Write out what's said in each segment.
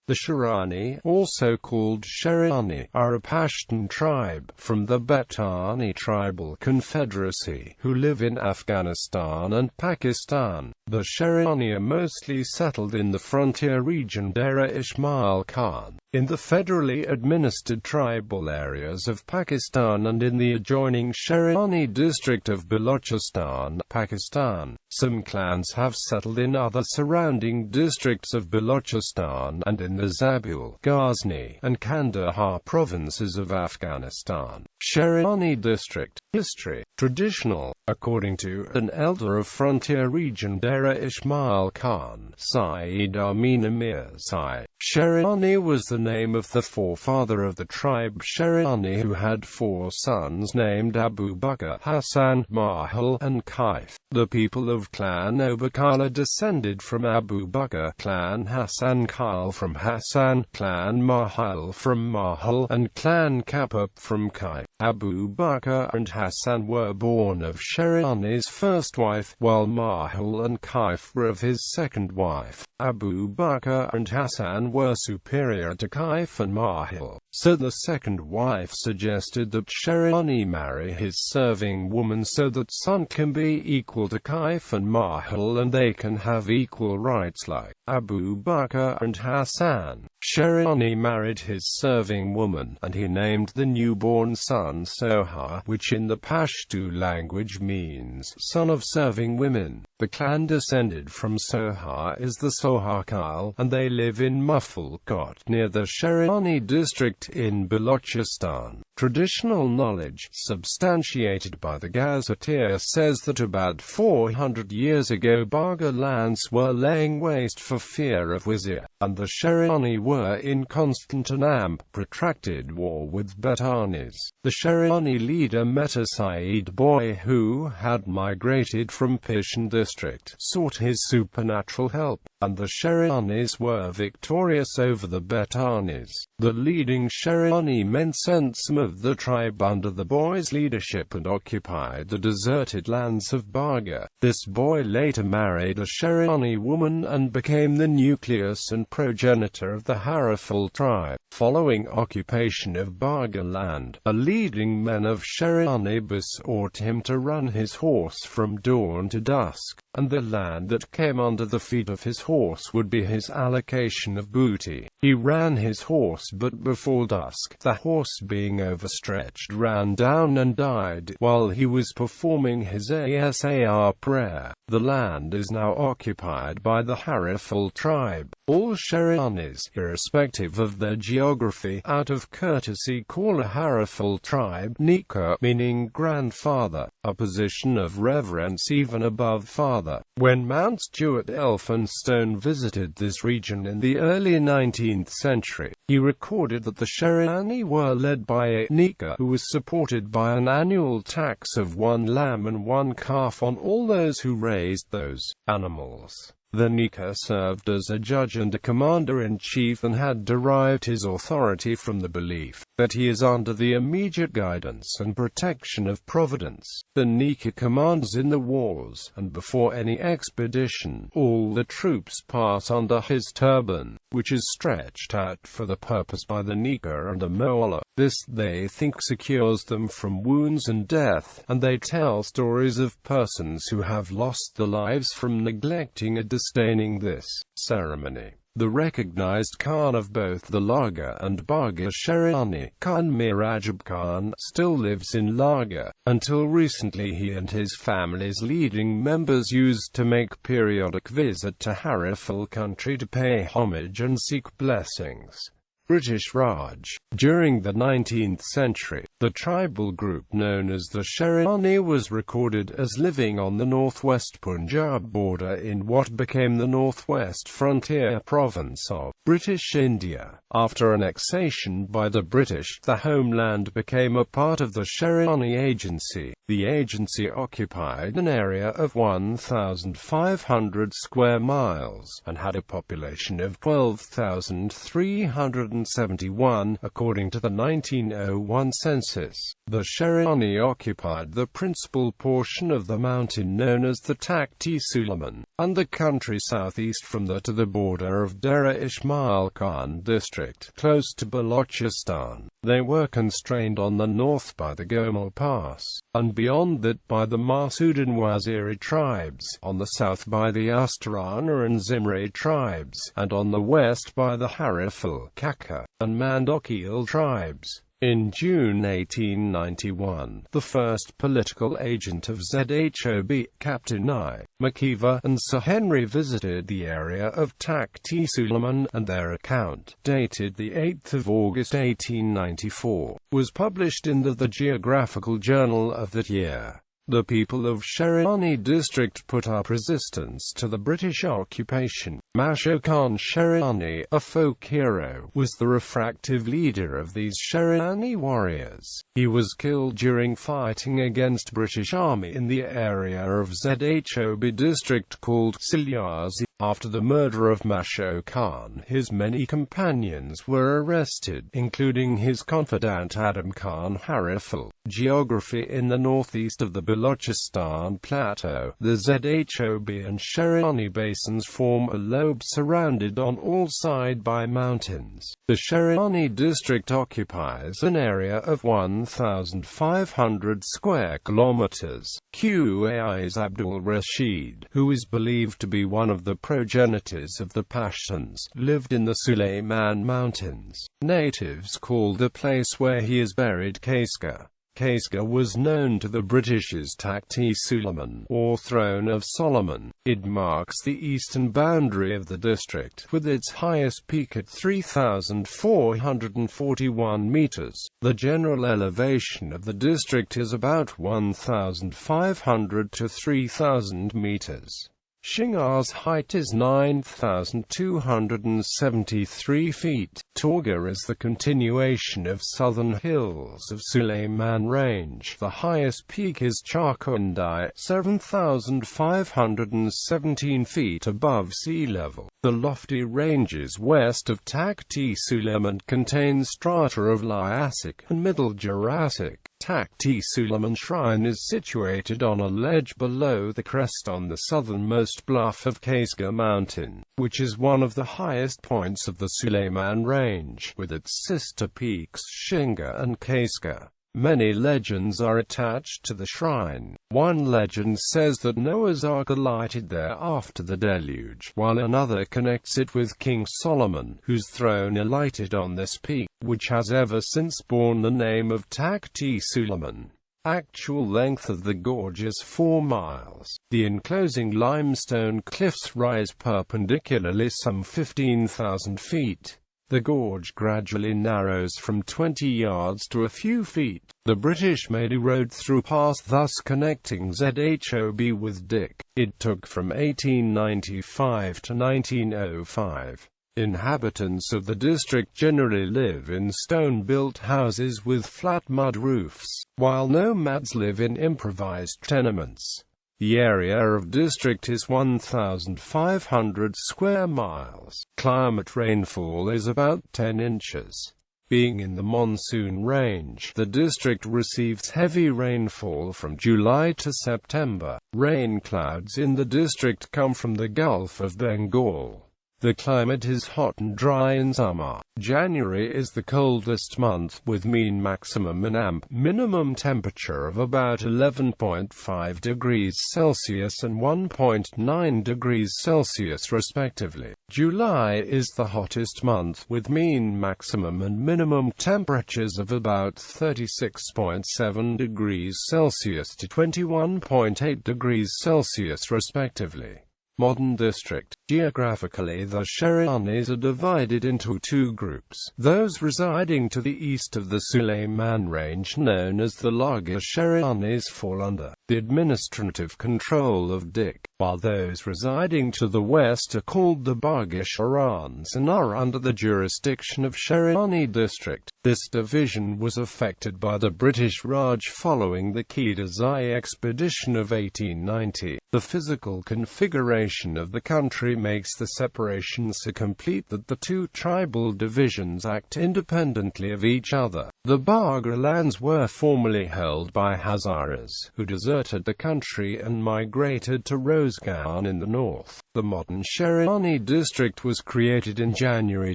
The Sherani, also called Sherani, are a Pashtun tribe from the Bettani tribal confederacy who live in Afghanistan and Pakistan. The Sherani are mostly settled in the frontier region Dera Ismail Khan, in the federally administered tribal areas of Pakistan and in the adjoining Sherani District of Balochistan, Pakistan. Some clans have settled in other surrounding districts of Balochistan and in the Zabul, Ghazni, and Kandahar provinces of Afghanistan. Sherani District. History. Traditional. According to an elder of frontier region Dera Ismail Khan, Saeed Amin Amir Sai, Sherani was the name of the forefather of the tribe Sherani, who had 4 sons named Abu Bakr, Hassan, Mahal, and Kaif. The people of Clan Obakala descended from Abu Bakr, Clan Hassan Kyle from Hassan, Clan Mahal from Mahal, and Clan Kapup from Kaif. Abu Bakr and Hassan were born of Sherani's first wife, while Mahal and Kaif were of his second wife. Abu Bakr and Hassan were superior to Kaif and Mahal, so the second wife suggested that Sherani marry his serving woman so that son can be equal to Kaif and Mahal and they can have equal rights like Abu Bakr and Hassan. Sherani married his serving woman, and he named the newborn son Soha, which in the Pashto language means son of serving women. The clan descended from Soha is the Sohakal, and they live in Mufalkot, near the Sherani district in Balochistan. Traditional knowledge, substantiated by the gazetteer, says that about 400 years ago Baga lands were laying waste for fear of Wazir, and the Sherani were in constant and protracted war with Bettanis. The Sherani leader Meta Saeed Boy, who had migrated from Pashtun district, sought his supernatural help, and the Sheranis were victorious over the Bettanis. The leading Sherani men sent some of the tribe under the boy's leadership and occupied the deserted lands of Baga. This boy later married a Sherani woman and became the nucleus and progenitor of the Harifal tribe. Following occupation of Baga land, a leading men of Sherani besought him to run his horse from dawn to dusk, and the land that came under the feet of his horse would be his allocation of booty. He ran his horse, but before dusk, the horse being overstretched ran down and died while he was performing his Asar prayer. The land is now occupied by the Harifal tribe. All Sheranis, irrespective of their geography, out of courtesy call a Harifal tribe Nika, meaning grandfather, a position of reverence even above father. When Mount Stuart Elphinstone visited this region in the early 19th century, he recorded that the Sherani were led by a Nika who was supported by an annual tax of 1 lamb and 1 calf on all those who raised those animals. The Nika served as a judge and a commander-in-chief and had derived his authority from the belief that he is under the immediate guidance and protection of Providence. The Nika commands in the wars, and before any expedition, all the troops pass under his turban, which is stretched out for the purpose by the Nika and the Mola. This, they think, secures them from wounds and death, and they tell stories of persons who have lost their lives from neglecting or disdaining this ceremony. The recognized Khan of both the Laga and Baga Sherani, Khan Mirajab Khan, still lives in Laga. Until recently he and his family's leading members used to make periodic visit to Harifal country to pay homage and seek blessings. British Raj. During the 19th century, the tribal group known as the Sherani was recorded as living on the northwest Punjab border in what became the northwest frontier province of British India. After annexation by the British, the homeland became a part of the Sherani Agency. The agency occupied an area of 1,500 square miles, and had a population of 12,371, according to the 1901 census. The Sherani occupied the principal portion of the mountain known as the Takht-i-Sulayman, and the country southeast from there to the border of Dera Ismail Khan district, close to Balochistan. They were constrained on the north by the Gomel Pass, and beyond that by the Masood and Waziri tribes, on the south by the Astarana and Zimri tribes, and on the west by the Harifal, Kaka, and Mandokil tribes. In June 1891, the first political agent of ZHOB, Captain I. Makiva, and Sir Henry visited the area of Takht-i-Sulayman, and their account, dated 8 August 1894, was published in the Geographical Journal of that year. The people of Sherani District put up resistance to the British occupation. Masho Khan Sherani, a folk hero, was the refractive leader of these Sherani warriors. He was killed during fighting against British Army in the area of ZHOB district called Silyazi. After the murder of Masho Khan, his many companions were arrested, including his confidant Adam Khan Harifal. Geography: in the northeast of the Balochistan Plateau, the ZHOB and Sherani basins form a lobe surrounded on all sides by mountains. The Sherani district occupies an area of 1,500 square kilometers. Qais Abdul Rashid, who is believed to be one of the progenitors of the Pashtuns, lived in the Sulayman Mountains. Natives called the place where he is buried Kaisga. Kaisga was known to the British as Takht-i-Sulayman, or Throne of Solomon. It marks the eastern boundary of the district, with its highest peak at 3,441 meters. The general elevation of the district is about 1,500 to 3,000 meters. Shingar's height is 9,273 feet. Torga is the continuation of southern hills of Sulayman Range. The highest peak is Charkundai, 7,517 feet above sea level. The lofty ranges west of Takht-i-Sulayman contain strata of Liassic and Middle Jurassic. Takht-i-Sulayman Shrine is situated on a ledge below the crest on the southernmost bluff of Kaisga Mountain, which is one of the highest points of the Sulayman Range, with its sister peaks Shinga and Kaisga. Many legends are attached to the shrine. One legend says that Noah's Ark alighted there after the deluge, while another connects it with King Solomon, whose throne alighted on this peak, which has ever since borne the name of Takht-i-Sulayman. Actual length of the gorge is 4 miles. The enclosing limestone cliffs rise perpendicularly some 15,000 feet. The gorge gradually narrows from 20 yards to a few feet. The British made a road through pass, thus connecting ZHOB with Dick. It took from 1895 to 1905. Inhabitants of the district generally live in stone-built houses with flat mud roofs, while nomads live in improvised tenements. The area of district is 1,500 square miles. Climate: rainfall is about 10 inches. Being in the monsoon range, the district receives heavy rainfall from July to September. Rain clouds in the district come from the Gulf of Bengal. The climate is hot and dry in summer. January is the coldest month, with mean maximum and minimum temperature of about 11.5 degrees Celsius and 1.9 degrees Celsius respectively. July is the hottest month, with mean maximum and minimum temperatures of about 36.7 degrees Celsius to 21.8 degrees Celsius respectively. Modern district. Geographically, the Sheranis are divided into two groups. Those residing to the east of the Sulayman Range, known as the Lagar Sheranis, fall under the administrative control of Dik, while those residing to the west are called the Baghar Sherans and are under the jurisdiction of Sherani District. This division was affected by the British Raj following the Kidazai expedition of 1890. The physical configuration of the country makes the separation so complete that the two tribal divisions act independently of each other. The Baghar lands were formerly held by Hazaras, who deserted the country and migrated to Rozgan in the north. The modern Sherani district was created in January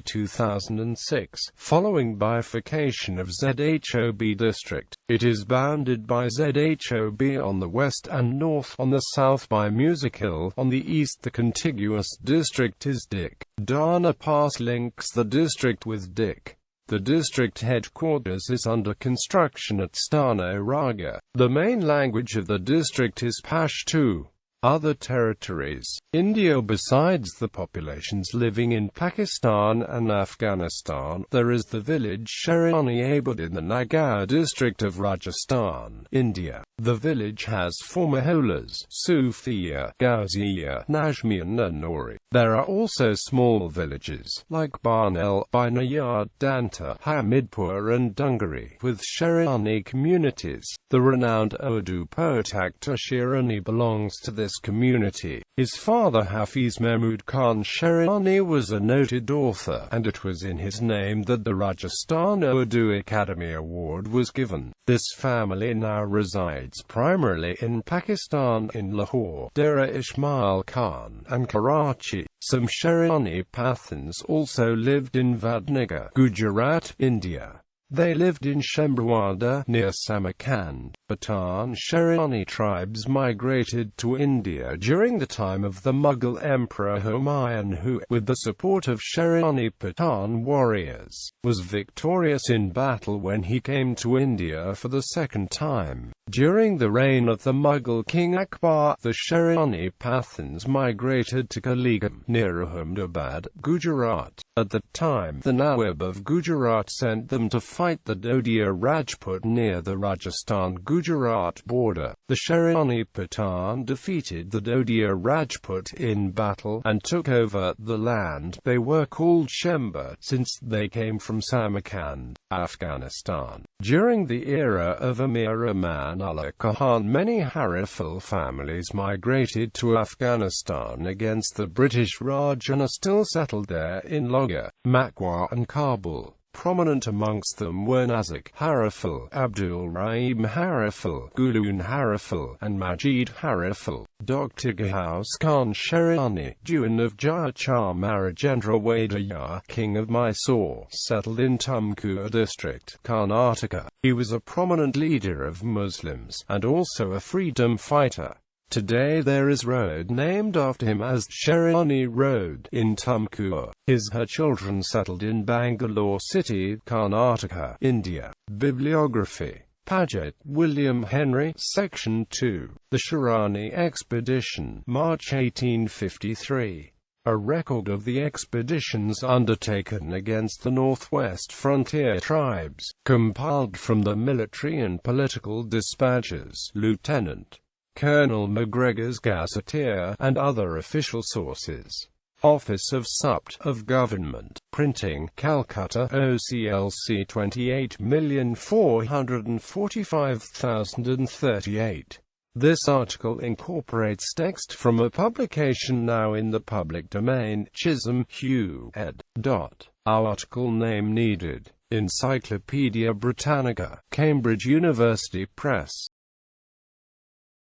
2006, following bifurcation of Zhob district. It is bounded by Zhob on the west and north, on the south by Music Hill, on the east the contiguous district is Dik. Dana Pass links the district with Dik. The district headquarters is under construction at Stano Raga. The main language of the district is Pashtun. Other territories. India. Besides the populations living in Pakistan and Afghanistan, there is the village Sherani Abad in the Nagaur district of Rajasthan, India. The village has four mohallas: Sufiya, Gauziya, Najmian and Nori. There are also small villages, like Barnel, Binayad, Danta, Hamidpur and Dungari, with Sherani communities. The renowned Urdu poet Akhtar Shirani belongs to this community. His father Hafiz Mahmud Khan Sherani was a noted author, and it was in his name that the Rajasthan Urdu Academy Award was given. This family now resides primarily in Pakistan, in Lahore, Dera Ismail Khan, and Karachi. Some Sherani Pathans also lived in Vadnagar, Gujarat, India. They lived in Shembrwada, near Samarkand. Pathan Sherani tribes migrated to India during the time of the Mughal Emperor Humayun, who, with the support of Sherani Pathan warriors, was victorious in battle when he came to India for the second time. During the reign of the Mughal king Akbar, the Sherani Pathans migrated to Kaligam, near Ahmedabad, Gujarat. At the time, the Nawab of Gujarat sent them to fight the Dodia Rajput near the Rajasthan-Gujarat border. The Sherani Pathan defeated the Dodia Rajput in battle and took over the land. They were called Shemba, since they came from Samarkand, Afghanistan. During the era of Amir Aman Allah Khan, many Harifal families migrated to Afghanistan against the British Raj and are still settled there in Lagar, Makwa and Kabul. Prominent amongst them were Nazik Harifal, Abdul Rahim Harifal, Gulun Harifal, and Majid Harifal. Dr. Ghaus Khan Sherani, Dewan of Jaichar Marajendra Wadaya, king of Mysore, settled in Tumkur district, Karnataka. He was a prominent leader of Muslims, and also a freedom fighter. Today there is road named after him as Sherani Road in Tumkur. Her children settled in Bangalore city, Karnataka, India. Bibliography. Paget, William Henry, Section 2. The Sherani Expedition, March 1853. A record of the expeditions undertaken against the northwest frontier tribes, compiled from the military and political dispatches, Lieutenant Colonel MacGregor's Gazetteer, and other official sources. Office of Supt. of Government, Printing, Calcutta, OCLC 28,445,038. This article incorporates text from a publication now in the public domain. Chisholm, Hugh, ed. Our article name needed. Encyclopaedia Britannica, Cambridge University Press.